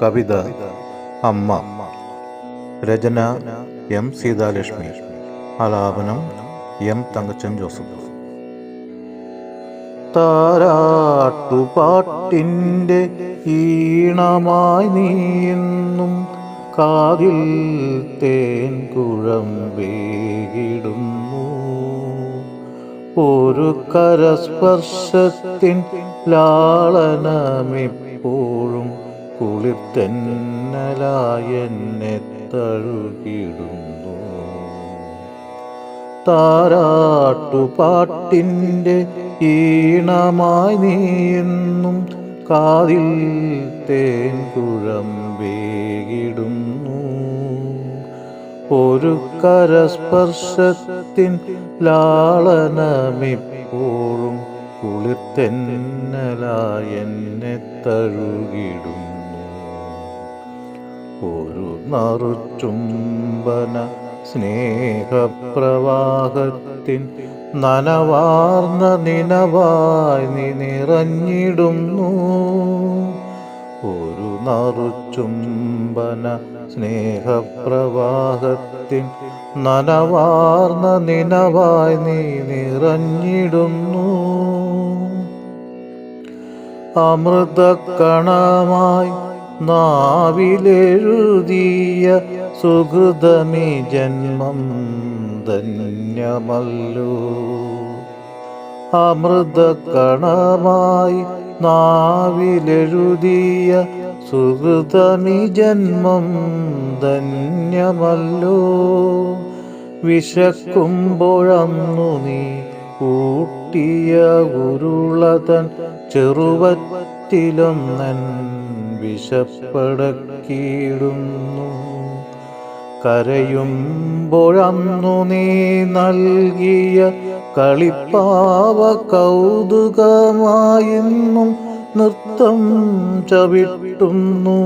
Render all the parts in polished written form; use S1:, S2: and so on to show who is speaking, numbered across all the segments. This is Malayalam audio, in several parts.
S1: കവിത അമ്മ. രചന എം സീതാലക്ഷ്മി. ആലാപനം എം തങ്കച്ചൻ ജോസഫ്. താരാട്ടുപാട്ടിൻ്റെ ഈണമായി നീയെന്നും കാതിൽ തേൻ കുഴമ്പേകിടുന്നു. ഒരു കരസ്പർശത്തിൻ ലാളനമെപ്പോഴും കുളിർത്തെന്നലായെന്നെ തഴുകിടുന്നു. താരാട്ടുപാട്ടിൻ്റെ ഈണമായി നീയെന്നും കാതിൽ തേൻ കുഴമ്പേകിടുന്നു. ഒരു കരസ്പർശത്തിൻ ലാളനമെപ്പോഴും കുളിർത്തെന്നലായെന്നെ തഴുകിടുന്നു. ഒരു നറുചുംബന സ്നേഹപ്രവാഹത്തിൻ നനവാർന്ന നിനവായി നീ നിറഞ്ഞിടുന്നു. ഒരു നറുചുംബന സ്നേഹപ്രവാഹത്തിൻ നനവാർന്ന നിനവായി നീ നിറഞ്ഞിടുന്നു. അമൃതക്കണമായി നാവിലെഴുതിയ സുഹൃതമീ ജന്മം ധന്യമല്ലോ. അമൃതക്കണമായി നാവിലെഴുതിയ സുഹൃതമീ ജന്മം ധന്യമല്ലോ. വിശക്കുമ്പോഴന്നു നീ ഊട്ടിയ ഉരുളതൻ ചെറുവറ്റിലൊന്നൻ വിശപ്പടക്കിയിടുന്നു. കരയുമ്പോഴന്നു നീ നൽകിയ കളിപ്പാവ കൗതുകമായെന്നും നൃത്തം ചവിട്ടുന്നു.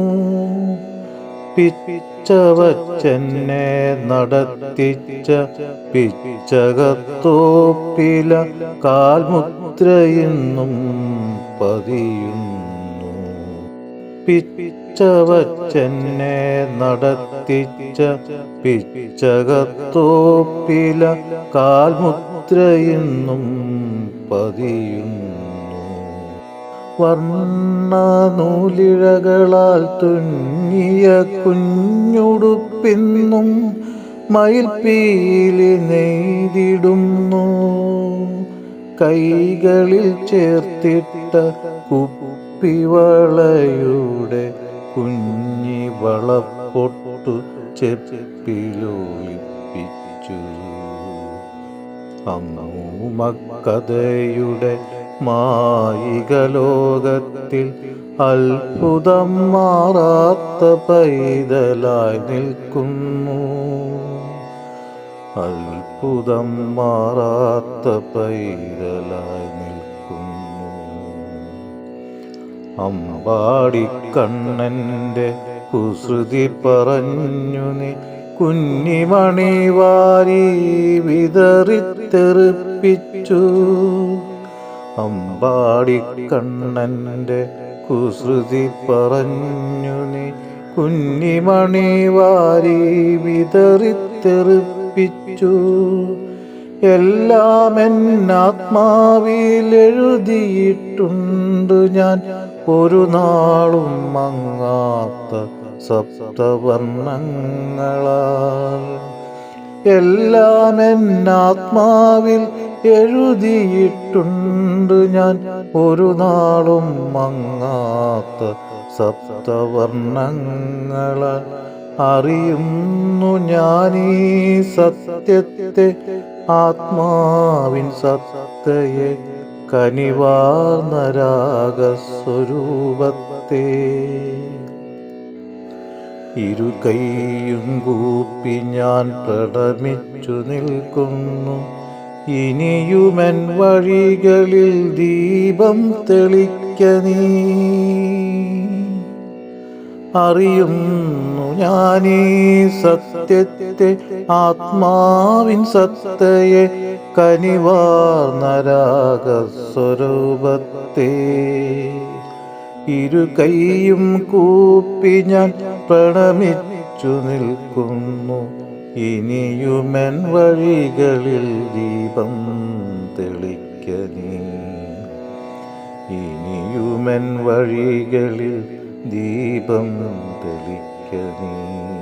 S1: പിച്ചവച്ചെന്നെ നടത്തിച്ച പിച്ചകത്തോപ്പില കാൽമുദ്രയെന്നും പതിയുന്നു. പിച്ചവച്ചെന്നെ നടത്തിച്ച പിച്ചകത്തോപ്പില കാൽമുദ്രയെന്നും പതിയുന്നു. വർണ്ണനൂലിഴകളാൽ തുന്നിയ കുഞ്ഞുടുപ്പിന്നും മയിൽപ്പീലി നെയ്തിടുന്നു. കൈകളിൽ ചേർത്തിട്ട കുപ്പിവളയുടെ കുഞ്ഞി വളപ്പൊട്ടു ചെപ്പിലൊളിപ്പിച്ചു. അമ്മൂമ്മക്കഥയുടെ മായിക ലോകത്തിൽ അത്ഭുതം മാറാത്ത പൈതലായി നിൽക്കുന്നു. അത്ഭുതം മാറാത്ത പൈതലായി നിൽക്കുന്നു. അമ്പാടിക്കണ്ണൻ്റെ കുസൃതി പറഞ്ഞു നീ കുഞ്ഞിമണി വാരി വിതറിത്തെറിപ്പിച്ചു. അമ്പാടിക്കണ്ണൻ്റെ കുസൃതി പറഞ്ഞു നീ കുഞ്ഞിമണി വാരി വിതറിത്തെറിപ്പിച്ചു. എല്ലാം എന്നാത്മാവിലെഴുതിയിട്ടുണ്ട് ഞാൻ ഒരു നാളും മങ്ങാത്ത സപ്തവർണ്ണങ്ങളാൽ. എല്ലാം എന്നാത്മാവിൽ എഴുതിയിട്ടുണ്ട് ഞാൻ ഒരു നാളും മങ്ങാത്ത സപ്തവർണ്ണങ്ങളാൽ. അറിയുന്നു ഞാനീ സത്യത്തെ ആത്മാവിൻ സത്തയെ കനിവാർന്ന രാഗസ്വരൂപത്തെ. ഇരുകൈയും കൂപ്പി ഞാൻ പ്രണമിച്ചു നിൽക്കുന്നു. ഇനിയുമെൻ വഴികളിൽ ദീപം തെളിക്ക നീ. അറിയുന്നു ഞാനീ സത്യത്തെ ആത്മാവിൻ സത്തയെ കനിവാർന്ന രാഗസ്വരൂപത്തെ. ഇരു കൈയും കൂപ്പി ഞാൻ പ്രണമിച്ചു നിൽക്കുന്നു. ഇനിയുമെൻ വഴികളിൽ ദീപം തെളിക്ക നീ. ഇനിയുമെൻ വഴികളിൽ ദീപം തെളിക്ക നീ.